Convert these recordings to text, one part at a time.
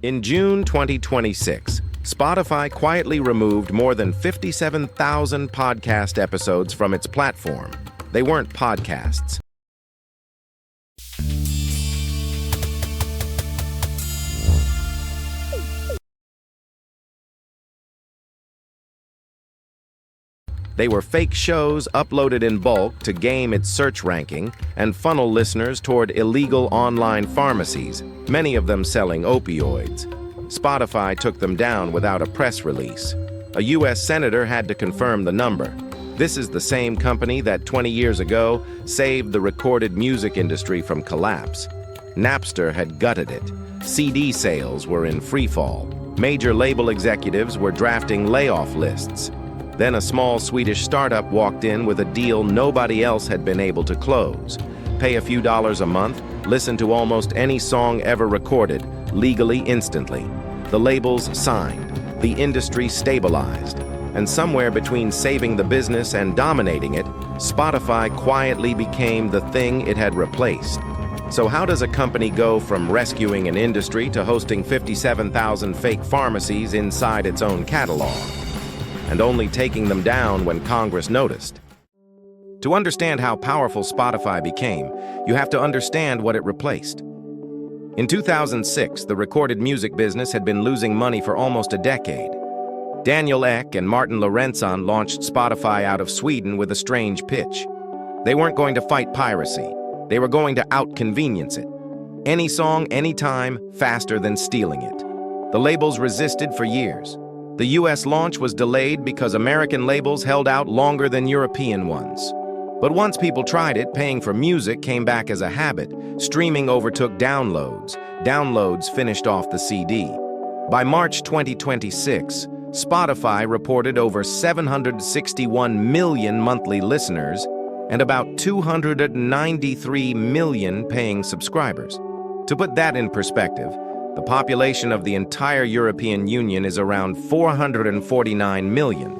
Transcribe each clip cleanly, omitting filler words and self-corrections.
In June 2026, Spotify quietly removed more than 57,000 podcast episodes from its platform. They weren't podcasts. They were fake shows uploaded in bulk to game its search ranking and funnel listeners toward illegal online pharmacies, many of them selling opioids. Spotify took them down without a press release. A U.S. senator had to confirm the number. This is the same company that 20 years ago saved the recorded music industry from collapse. Napster had gutted it. CD sales were in freefall. Major label executives were drafting layoff lists. Then a small Swedish startup walked in with a deal nobody else had been able to close. Pay a few dollars a month, listen to almost any song ever recorded, legally instantly. The labels signed, the industry stabilized, and somewhere between saving the business and dominating it, Spotify quietly became the thing it had replaced. So how does a company go from rescuing an industry to hosting 57,000 fake pharmacies inside its own catalog? And only taking them down when Congress noticed. To understand how powerful Spotify became, you have to understand what it replaced. In 2006, the recorded music business had been losing money for almost a decade. Daniel Ek and Martin Lorenzon launched Spotify out of Sweden with a strange pitch. They weren't going to fight piracy. They were going to out-convenience it. Any song, anytime, faster than stealing it. The labels resisted for years. The U.S. launch was delayed because American labels held out longer than European ones. But once people tried it, paying for music came back as a habit. Streaming overtook downloads. Downloads finished off the CD. By March 2026, Spotify reported over 761 million monthly listeners and about 293 million paying subscribers. To put that in perspective, the population of the entire European Union is around 449 million.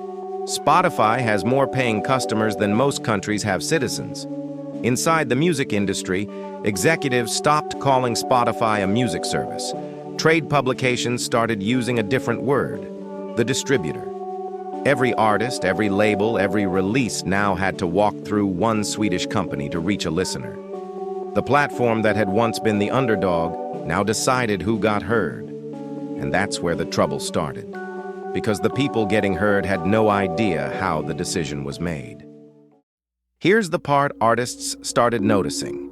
Spotify has more paying customers than most countries have citizens. Inside the music industry, executives stopped calling Spotify a music service. Trade publications started using a different word, the distributor. Every artist, every label, every release now had to walk through one Swedish company to reach a listener. The platform that had once been the underdog now decided who got heard. And that's where the trouble started. Because the people getting heard had no idea how the decision was made. Here's the part artists started noticing.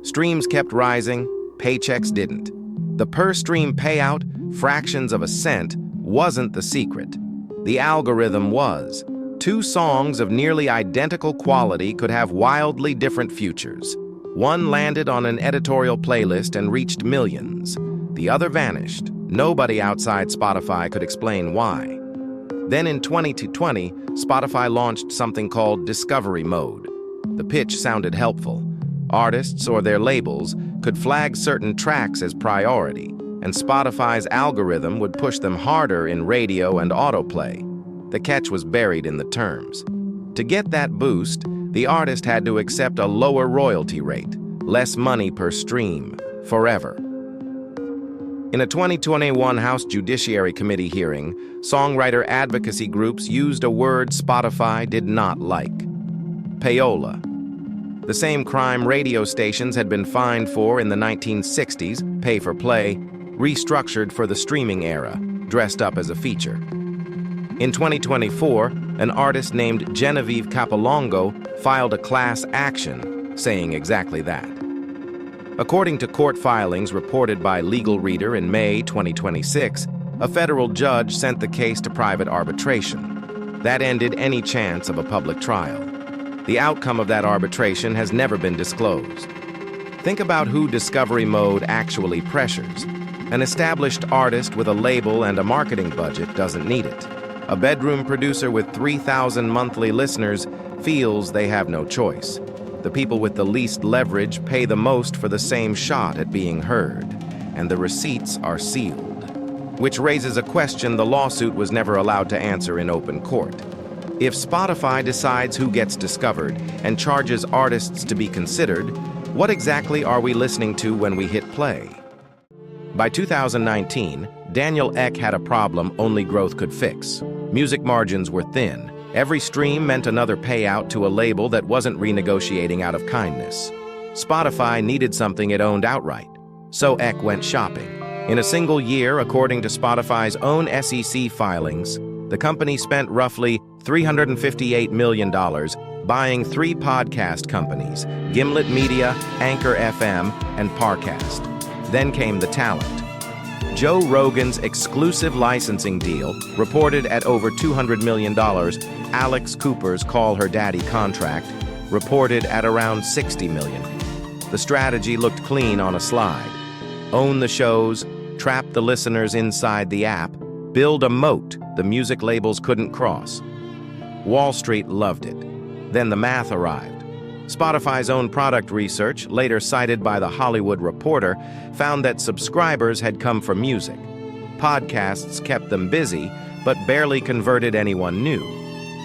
Streams kept rising, paychecks didn't. The per-stream payout, fractions of a cent, wasn't the secret. The algorithm was. Two songs of nearly identical quality could have wildly different futures. One landed on an editorial playlist and reached millions. The other vanished. Nobody outside Spotify could explain why. Then in 2020, Spotify launched something called Discovery Mode. The pitch sounded helpful. Artists or their labels could flag certain tracks as priority, and Spotify's algorithm would push them harder in radio and autoplay. The catch was buried in the terms. To get that boost, the artist had to accept a lower royalty rate, less money per stream, forever. In a 2021 House Judiciary Committee hearing, songwriter advocacy groups used a word Spotify did not like: payola. The same crime radio stations had been fined for in the 1960s, pay for play, restructured for the streaming era, dressed up as a feature. In 2024, an artist named Genevieve Capolongo filed a class action saying exactly that. According to court filings reported by Legal Reader in May 2026, a federal judge sent the case to private arbitration. That ended any chance of a public trial. The outcome of that arbitration has never been disclosed. Think about who Discovery Mode actually pressures. An established artist with a label and a marketing budget doesn't need it. A bedroom producer with 3,000 monthly listeners feels they have no choice. The people with the least leverage pay the most for the same shot at being heard, and the receipts are sealed. Which raises a question the lawsuit was never allowed to answer in open court. If Spotify decides who gets discovered and charges artists to be considered, what exactly are we listening to when we hit play? By 2019, Daniel Ek had a problem only growth could fix. Music margins were thin. Every stream meant another payout to a label that wasn't renegotiating out of kindness. Spotify needed something it owned outright, so Ek went shopping. In a single year, according to Spotify's own SEC filings, the company spent roughly $358 million buying 3 podcast companies, Gimlet Media, Anchor FM, and Parcast. Then came the talent. Joe Rogan's exclusive licensing deal, reported at over $200 million, Alex Cooper's Call Her Daddy contract, reported at around $60 million. The strategy looked clean on a slide. Own the shows, trap the listeners inside the app, build a moat the music labels couldn't cross. Wall Street loved it. Then the math arrived. Spotify's own product research, later cited by The Hollywood Reporter, found that subscribers had come from music. Podcasts kept them busy, but barely converted anyone new.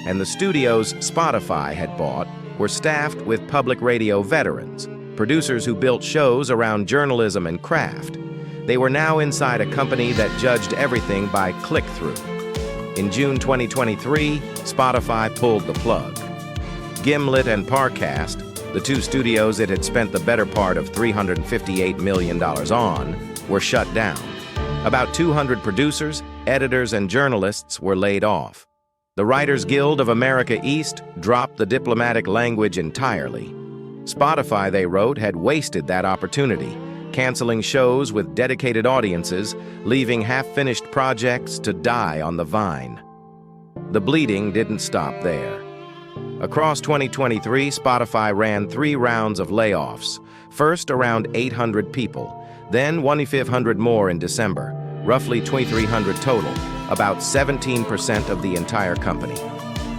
And the studios Spotify had bought were staffed with public radio veterans, producers who built shows around journalism and craft. They were now inside a company that judged everything by click-through. In June 2023, Spotify pulled the plug. Gimlet and Parcast, the 2 studios it had spent the better part of $358 million on, were shut down. About 200 producers, editors, and journalists were laid off. The Writers Guild of America East dropped the diplomatic language entirely. Spotify, they wrote, had wasted that opportunity, canceling shows with dedicated audiences, leaving half-finished projects to die on the vine. The bleeding didn't stop there. Across 2023, Spotify ran 3 rounds of layoffs. First, around 800 people, then 1,500 more in December, roughly 2,300 total, about 17% of the entire company.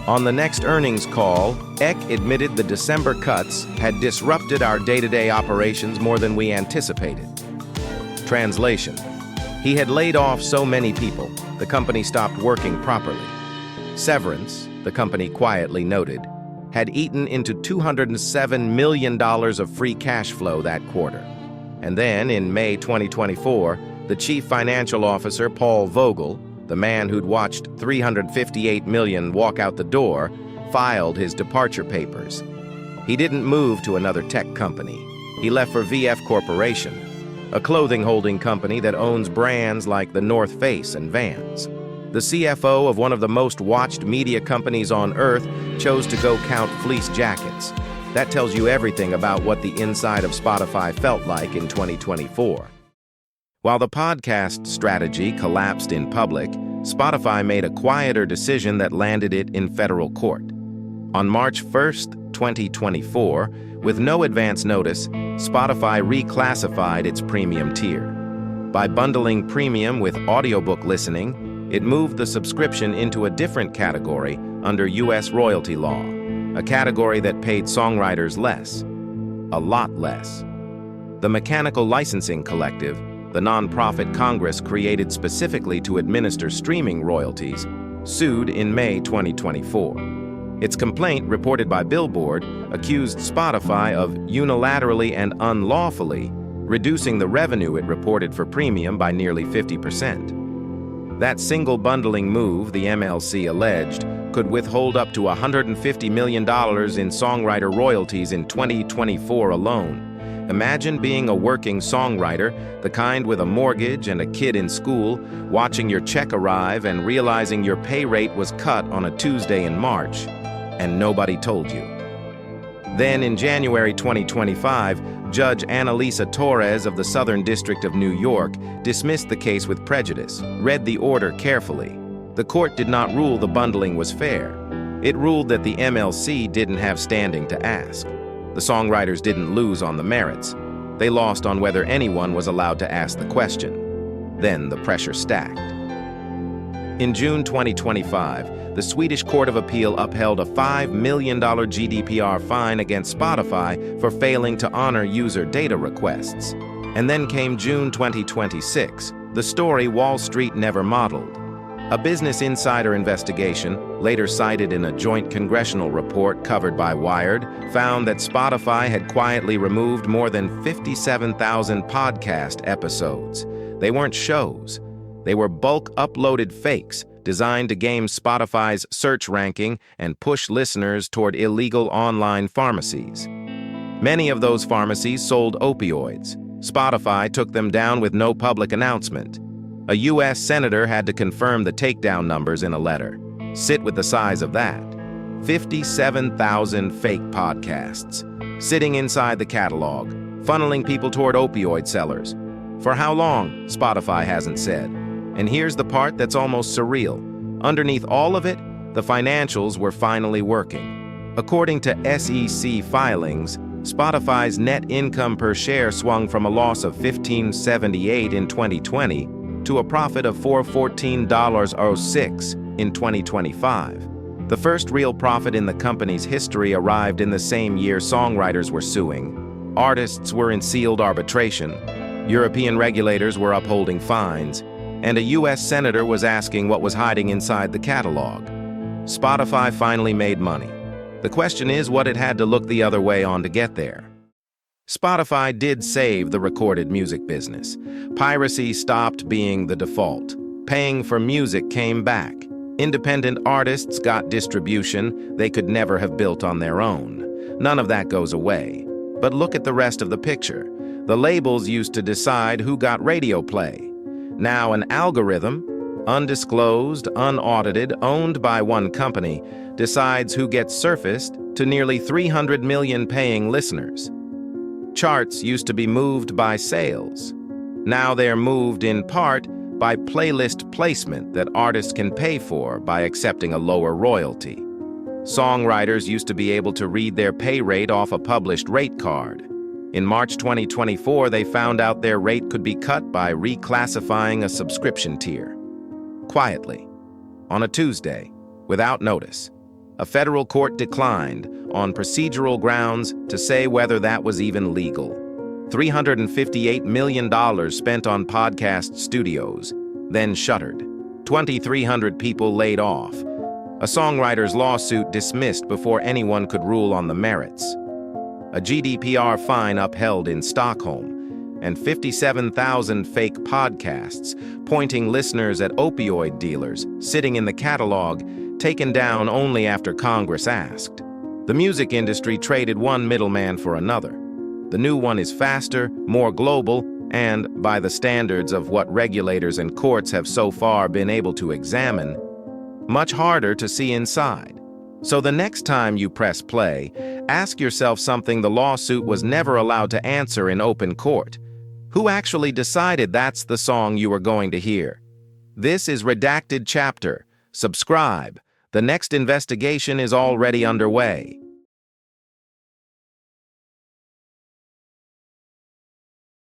On the next earnings call, Ek admitted the December cuts had disrupted our day-to-day operations more than we anticipated. Translation: he had laid off so many people, the company stopped working properly. Severance, the company quietly noted, had eaten into $207 million of free cash flow that quarter. And then, in May 2024, the chief financial officer, Paul Vogel, the man who'd watched $358 million walk out the door, filed his departure papers. He didn't move to another tech company. He left for VF Corporation, a clothing holding company that owns brands like the North Face and Vans. The CFO of one of the most watched media companies on earth chose to go count fleece jackets. That tells you everything about what the inside of Spotify felt like in 2024. While the podcast strategy collapsed in public, Spotify made a quieter decision that landed it in federal court. On March 1st, 2024, with no advance notice, Spotify reclassified its premium tier. By bundling premium with audiobook listening, it moved the subscription into a different category under U.S. royalty law, a category that paid songwriters less, a lot less. The Mechanical Licensing Collective, the nonprofit Congress created specifically to administer streaming royalties, sued in May 2024. Its complaint, reported by Billboard, accused Spotify of unilaterally and unlawfully reducing the revenue it reported for premium by nearly 50%. That single bundling move, the MLC alleged, could withhold up to $150 million in songwriter royalties in 2024 alone. Imagine being a working songwriter, the kind with a mortgage and a kid in school, watching your check arrive and realizing your pay rate was cut on a Tuesday in March, and nobody told you. Then in January 2025, Judge Annalisa Torres of the Southern District of New York dismissed the case with prejudice, read the order carefully. The court did not rule the bundling was fair. It ruled that the MLC didn't have standing to ask. The songwriters didn't lose on the merits. They lost on whether anyone was allowed to ask the question. Then the pressure stacked. In June 2025, the Swedish Court of Appeal upheld a $5 million GDPR fine against Spotify for failing to honor user data requests. And then came June 2026, the story Wall Street never modeled. A Business Insider investigation, later cited in a joint congressional report covered by Wired, found that Spotify had quietly removed more than 57,000 podcast episodes. They weren't shows. They were bulk uploaded fakes designed to game Spotify's search ranking and push listeners toward illegal online pharmacies. Many of those pharmacies sold opioids. Spotify took them down with no public announcement. A U.S. senator had to confirm the takedown numbers in a letter. Sit with the size of that. 57,000 fake podcasts, sitting inside the catalog, funneling people toward opioid sellers. For how long, Spotify hasn't said. And here's the part that's almost surreal. Underneath all of it, the financials were finally working. According to SEC filings, Spotify's net income per share swung from a loss of $15.78 in 2020 to a profit of $414.06 in 2025. The first real profit in the company's history arrived in the same year songwriters were suing. Artists were in sealed arbitration. European regulators were upholding fines. And a U.S. senator was asking what was hiding inside the catalog. Spotify finally made money. The question is what it had to look the other way on to get there. Spotify did save the recorded music business. Piracy stopped being the default. Paying for music came back. Independent artists got distribution they could never have built on their own. None of that goes away. But look at the rest of the picture. The labels used to decide who got radio play. Now an algorithm, undisclosed, unaudited, owned by one company, decides who gets surfaced to nearly 300 million paying listeners. Charts used to be moved by sales. Now they're moved in part by playlist placement that artists can pay for by accepting a lower royalty. Songwriters used to be able to read their pay rate off a published rate card. In March 2024, they found out their rate could be cut by reclassifying a subscription tier. Quietly, on a Tuesday, without notice, a federal court declined on procedural grounds to say whether that was even legal. $358 million spent on podcast studios, then shuttered. 2,300 people laid off. A songwriter's lawsuit dismissed before anyone could rule on the merits. A GDPR fine upheld in Stockholm, and 57,000 fake podcasts pointing listeners at opioid dealers sitting in the catalog taken down only after Congress asked. The music industry traded one middleman for another. The new one is faster, more global, and, by the standards of what regulators and courts have so far been able to examine, much harder to see inside. So the next time you press play, ask yourself something the lawsuit was never allowed to answer in open court. Who actually decided that's the song you are going to hear? This is Redacted Chapter. Subscribe. The next investigation is already underway.